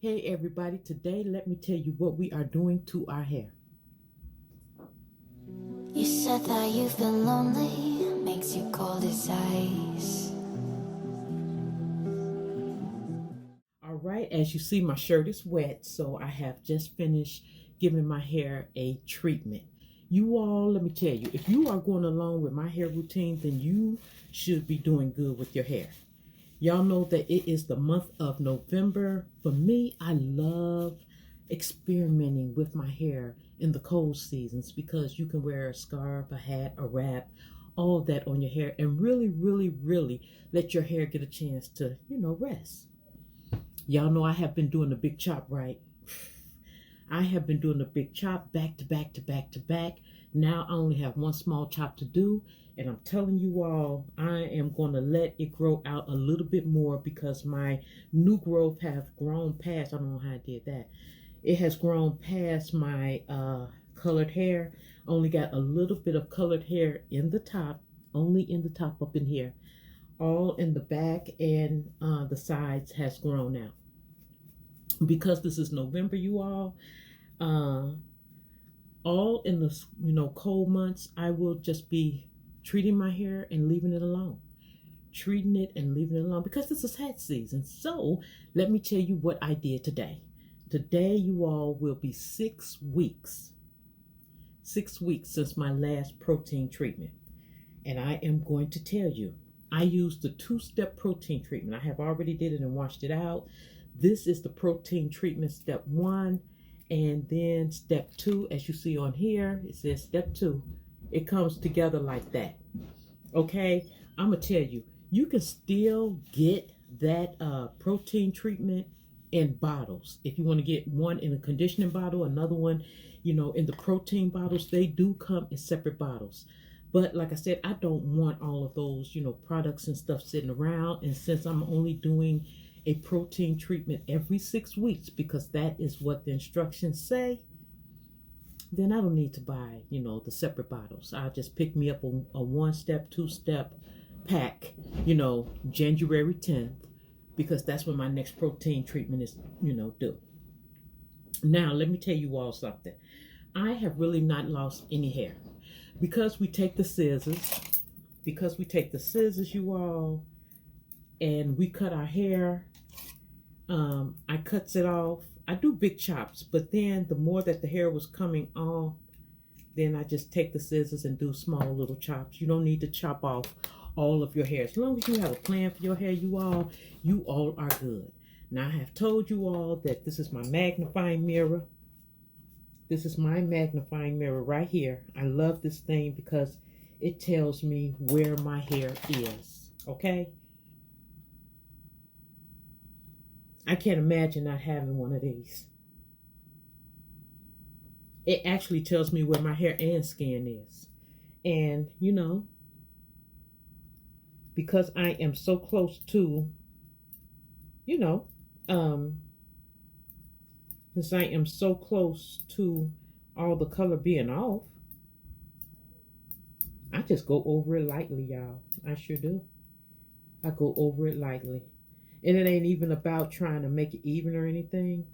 Hey everybody, today let me tell you what we are doing to our hair. You said that you've been lonely, makes you cold as ice. All right, as you see, my shirt is wet, so I have just finished giving my hair a treatment. You all, let me tell you, if you are going along with my hair routine, then you should be doing good with your hair. Y'all know that it is the month of November. For me, I love experimenting with my hair in the cold seasons because you can wear a scarf, a hat, a wrap, all that on your hair and really let your hair get a chance to, rest. Y'all know I have been doing the big chop, right? I have been doing the big chop back to back to back to back. Now I only have one small chop to do. And I'm telling you all, I am going to let it grow out a little bit more because my new growth have grown past. I don't know how I did that. It has grown past my colored hair. Only got a little bit of colored hair in the top, only in the top up in here. All in the back and the sides has grown out. Because this is November, you uh, all in the cold months, I will just be treating my hair and leaving it alone. Treating it and leaving it alone because this is hat season. So let me tell you what I did today. Today, you all will be 6 weeks. 6 weeks since my last protein treatment. And I am going to tell you, I used the two-step protein treatment. I have already did it and washed it out. This is the protein treatment step 1. And then step 2, as you see on here, it says step 2. It comes together like that. Okay, I'm going to tell you, you can still get that protein treatment in bottles. If you want to get one in a conditioning bottle, another one, in the protein bottles, they do come in separate bottles. But like I said, I don't want all of those, products and stuff sitting around. And since I'm only doing a protein treatment every 6 weeks, because that is what the instructions say, then I don't need to buy, the separate bottles. I'll just pick me up a one-step, two-step pack, January 10th, because that's when my next protein treatment is, due. Now, let me tell you all something. I have really not lost any hair because we take the scissors, you all, and we cut our hair. I cuts it off. I do big chops, but then the more that the hair was coming off, then I just take the scissors and do small little chops. You don't need to chop off all of your hair. As long as you have a plan for your hair, you all are good. Now I have told you all that this is my magnifying mirror. This is my magnifying mirror right here. I love this thing because it tells me where my hair is. Okay? I can't imagine not having one of these. It actually tells me where my hair and skin is. And, because I am so close to, you know, um, since I am so close to all the color being off, I just go over it lightly, y'all. I sure do. I go over it lightly. And it ain't even about trying to make it even or anything.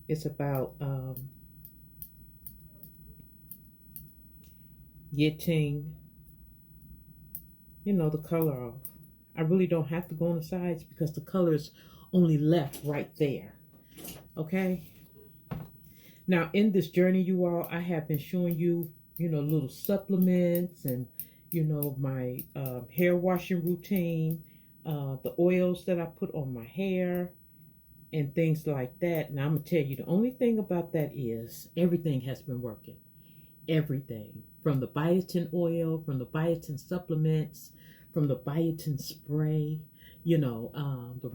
It's about getting, the color off. I really don't have to go on the sides because the color is only left right there. Okay? Now, in this journey, you all, I have been showing you, little supplements and, my hair washing routine, the oils that I put on my hair, and things like that. Now, I'm going to tell you, the only thing about that is everything has been working. Everything. From the biotin oil, from the biotin supplements, from the biotin spray, the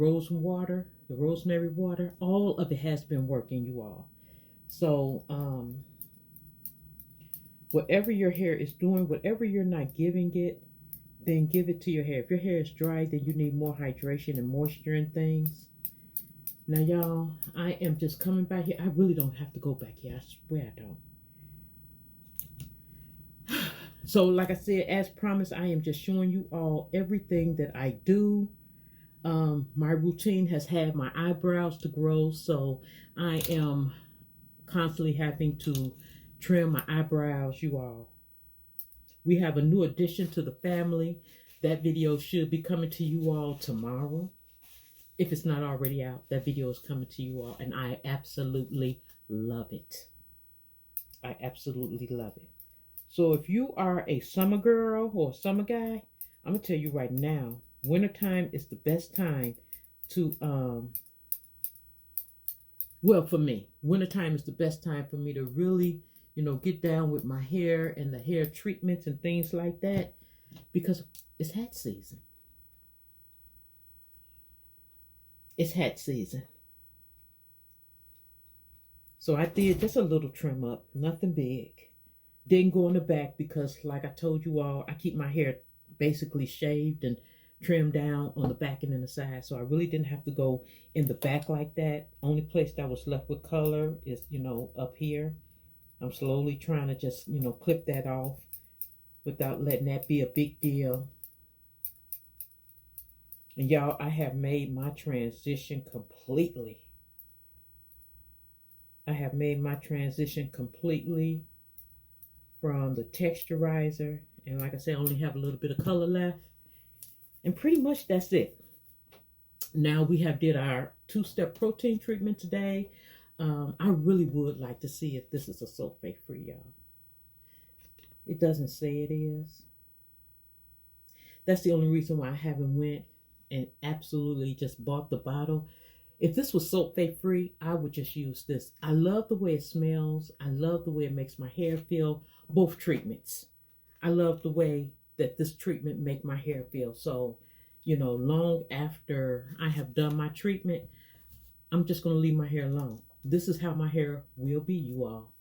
rosemary water, all of it has been working, you all. So, whatever your hair is doing, whatever you're not giving it, then give it to your hair. If your hair is dry, then you need more hydration and moisture and things. Now, y'all, I am just coming back here. I really don't have to go back here. I swear I don't. So, like I said, as promised, I am just showing you all everything that I do. My routine has had my eyebrows to grow, so I am constantly having to trim my eyebrows, you all. We have a new addition to the family. That video should be coming to you all tomorrow. If it's not already out, that video is coming to you all, and I absolutely love it. I absolutely love it. So if you are a summer girl or a summer guy, I'm going to tell you right now, wintertime is the best time to, well, for me, wintertime is the best time for me to really, get down with my hair and the hair treatments and things like that, because it's hat season. It's hat season. So I did just a little trim up, nothing big. Didn't go in the back because, like I told you all, I keep my hair basically shaved and trimmed down on the back and in the side. So I really didn't have to go in the back like that. Only place that was left with color is, up here. I'm slowly trying to just, clip that off without letting that be a big deal. And y'all, I have made my transition completely. I have made my transition completely from the texturizer. And like I said, I only have a little bit of color left. And pretty much that's it. Now we have did our 2-step protein treatment today. I really would like to see if this is a sulfate free, y'all. It doesn't say it is. That's the only reason why I haven't went and absolutely just bought the bottle. If this was sulfate free, I would just use this. I love the way it smells. I love the way it makes my hair feel. Both treatments. I love the way that this treatment make my hair feel. So, long after I have done my treatment, I'm just going to leave my hair alone. This is how my hair will be, you all.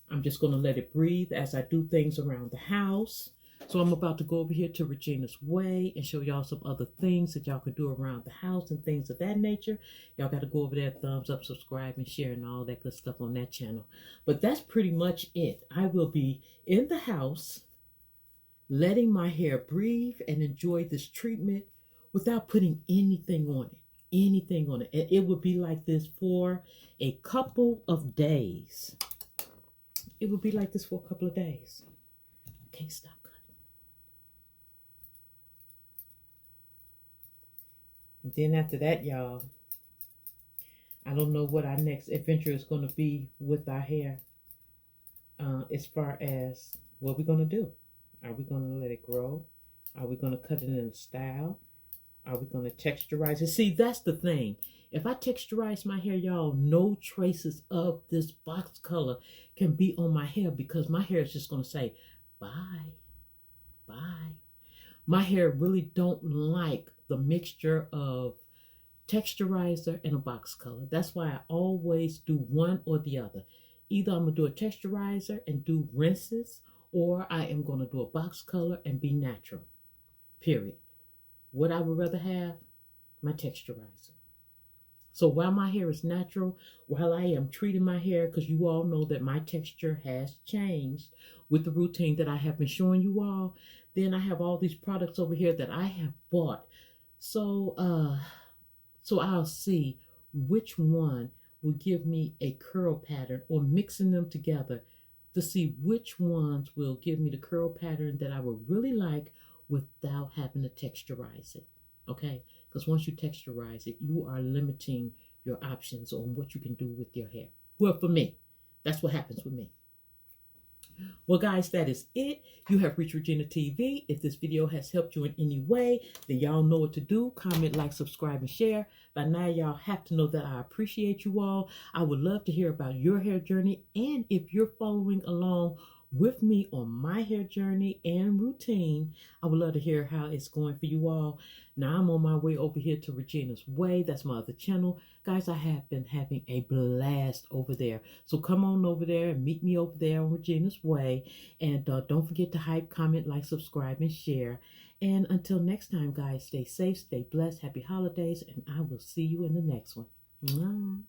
I'm just going to let it breathe as I do things around the house. So I'm about to go over here to Regina's Way and show y'all some other things that y'all can do around the house and things of that nature. Y'all got to go over there, thumbs up, subscribe, and share, and all that good stuff on that channel. But that's pretty much it. I will be in the house, letting my hair breathe and enjoy this treatment without putting anything on it. Anything on it. And it would be like this for a couple of days. It would be like this for a couple of days. I can't stop cutting. And then after that, y'all, I don't know what our next adventure is going to be with our hair. As far as what we're going to do. Are we going to let it grow? Are we going to cut it in a style? Are we going to texturize it? See, that's the thing. If I texturize my hair, y'all, no traces of this box color can be on my hair because my hair is just going to say, bye, bye. My hair really don't like the mixture of texturizer and a box color. That's why I always do one or the other. Either I'm going to do a texturizer and do rinses, or I am going to do a box color and be natural, period. What I would rather have, my texturizer. So while my hair is natural, while I am treating my hair, because you all know that my texture has changed with the routine that I have been showing you all, then I have all these products over here that I have bought. So I'll see which one will give me a curl pattern, or mixing them together to see which ones will give me the curl pattern that I would really like without having to texturize it. Okay? Because once you texturize it, you are limiting your options on what you can do with your hair. Well, for me, that's what happens with me. Well, guys, that is it. You have reached Regina TV. If this video has helped you in any way, then y'all know what to do. Comment, like, subscribe, and share. By now, y'all have to know that I appreciate you all. I would love to hear about your hair journey. And if you're following along with me on my hair journey and routine, I would love to hear how it's going for you all. Now I'm on my way over here to Regina's Way. That's my other channel. Guys, I have been having a blast over there. So come on over there and meet me over there on Regina's Way. And don't forget to hype, comment, like, subscribe, and share. And until next time, guys, stay safe, stay blessed, happy holidays, and I will see you in the next one. Mwah.